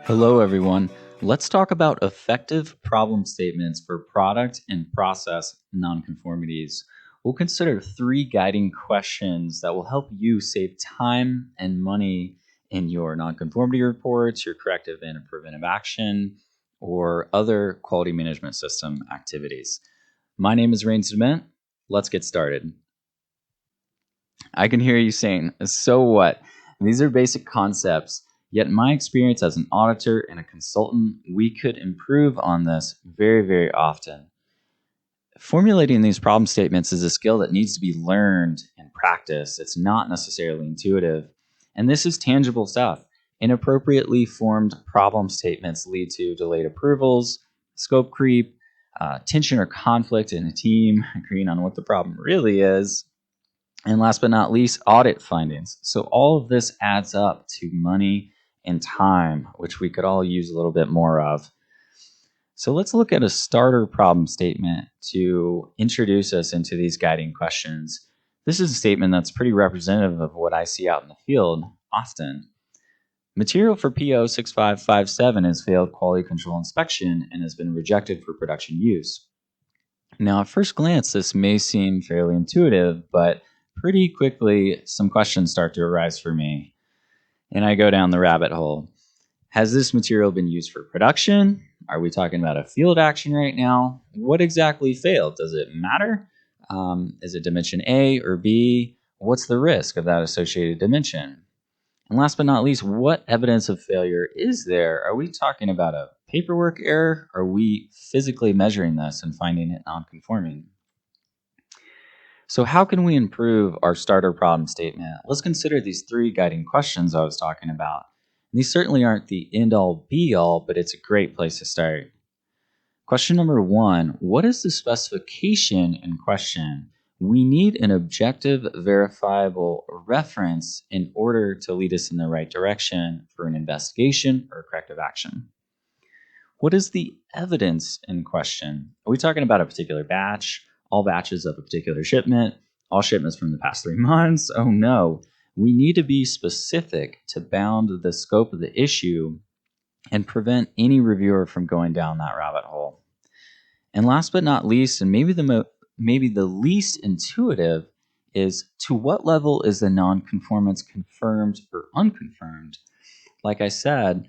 Hello, everyone. Let's talk about effective problem statements for product and process nonconformities. We'll consider 3 guiding questions that will help you save time and money in your nonconformity reports, your corrective and preventive action, or other quality management system activities. My name is Rain Cement. Let's get started. I can hear you saying, so what? These are basic concepts, yet in my experience as an auditor and a consultant, we could improve on this very, very often. Formulating these problem statements is a skill that needs to be learned and practiced. It's not necessarily intuitive. And this is tangible stuff. Inappropriately formed problem statements lead to delayed approvals, scope creep, tension or conflict in a team, agreeing on what the problem really is, and last but not least, audit findings. So all of this adds up to money and time, which we could all use a little bit more of. So let's look at a starter problem statement to introduce us into these guiding questions. This is a statement that's pretty representative of what I see out in the field often. Material for PO 6557 has failed quality control inspection and has been rejected for production use. Now, at first glance, this may seem fairly intuitive, but pretty quickly, some questions start to arise for me, and I go down the rabbit hole. Has this material been used for production? Are we talking about a field action right now? What exactly failed? Does it matter? Is it dimension A or B? What's the risk of that associated dimension? And last but not least, what evidence of failure is there? Are we talking about a paperwork error? Are we physically measuring this and finding it non-conforming? So how can we improve our starter problem statement? Let's consider these 3 guiding questions I was talking about. These certainly aren't the end-all be-all, but it's a great place to start. Question number 1, what is the specification in question? We need an objective, verifiable reference in order to lead us in the right direction for an investigation or corrective action. What is the evidence in question? Are we talking about a particular batch, all batches of a particular shipment, all shipments from the past 3 months? Oh no, we need to be specific to bound the scope of the issue and prevent any reviewer from going down that rabbit hole. And last but not least, and maybe the least intuitive, is to what level is the nonconformance confirmed or unconfirmed? Like I said,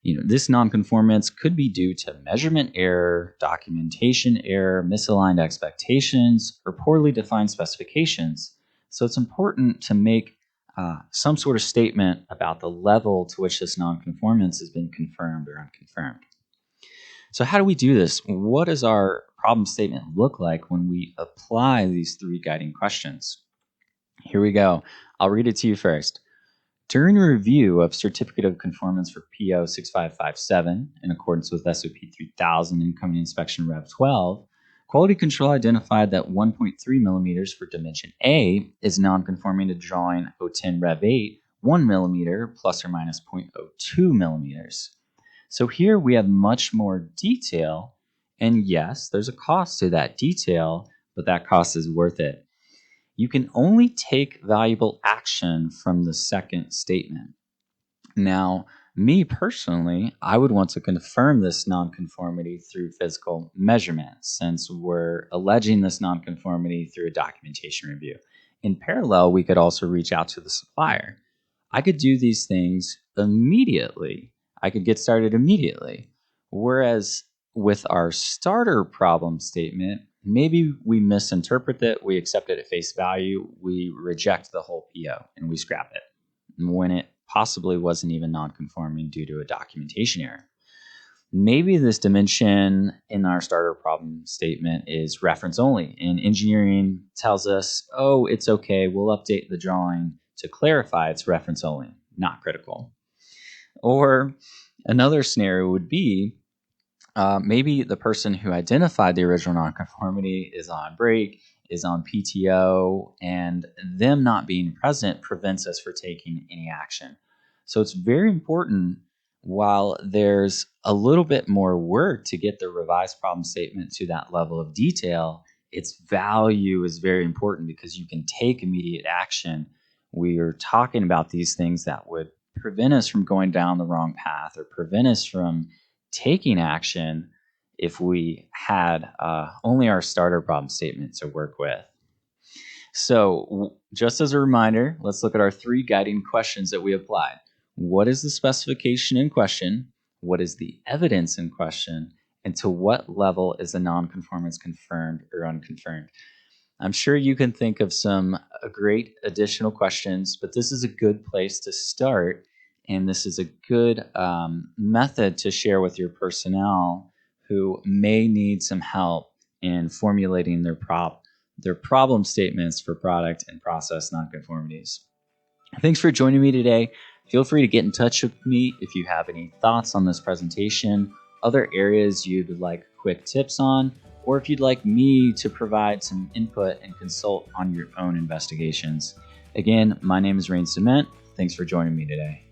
this nonconformance could be due to measurement error, documentation error, misaligned expectations, or poorly defined specifications. So it's important to make some sort of statement about the level to which this nonconformance has been confirmed or unconfirmed. So how do we do this? What does our problem statement look like when we apply these 3 guiding questions? Here we go. I'll read it to you first. During review of Certificate of Conformance for PO 6557, in accordance with SOP 3000 Incoming Inspection Rev 12, Quality Control identified that 1.3 millimeters for dimension A is nonconforming to drawing 010 Rev 8, 1 millimeter plus or minus 0.02 millimeters. So here we have much more detail, and yes, there's a cost to that detail, but that cost is worth it. You can only take valuable action from the second statement. Now, me personally, I would want to confirm this nonconformity through physical measurement, since we're alleging this nonconformity through a documentation review. In parallel, we could also reach out to the supplier. I could do these things immediately. I could get started immediately. Whereas with our starter problem statement, maybe we misinterpret it, we accept it at face value, we reject the whole PO, and we scrap it when it possibly wasn't even non-conforming due to a documentation error. Maybe this dimension in our starter problem statement is reference only, and engineering tells us, oh, it's okay, we'll update the drawing to clarify it's reference only, not critical. Or another scenario would be maybe the person who identified the original nonconformity is on break, is on PTO, and them not being present prevents us from taking any action. So it's very important, while there's a little bit more work to get the revised problem statement to that level of detail, its value is very important because you can take immediate action. We are talking about these things that would prevent us from going down the wrong path or prevent us from taking action if we had only our starter problem statement to work with. So, just as a reminder, let's look at our 3 guiding questions that we applied. What is the specification in question? What is the evidence in question? And to what level is the nonconformance confirmed or unconfirmed? I'm sure you can think of some great additional questions, but this is a good place to start. And this is a good method to share with your personnel who may need some help in formulating their problem statements for product and process nonconformities. Thanks for joining me today. Feel free to get in touch with me if you have any thoughts on this presentation, other areas you'd like quick tips on, or if you'd like me to provide some input and consult on your own investigations. Again, my name is Rain Cement. Thanks for joining me today.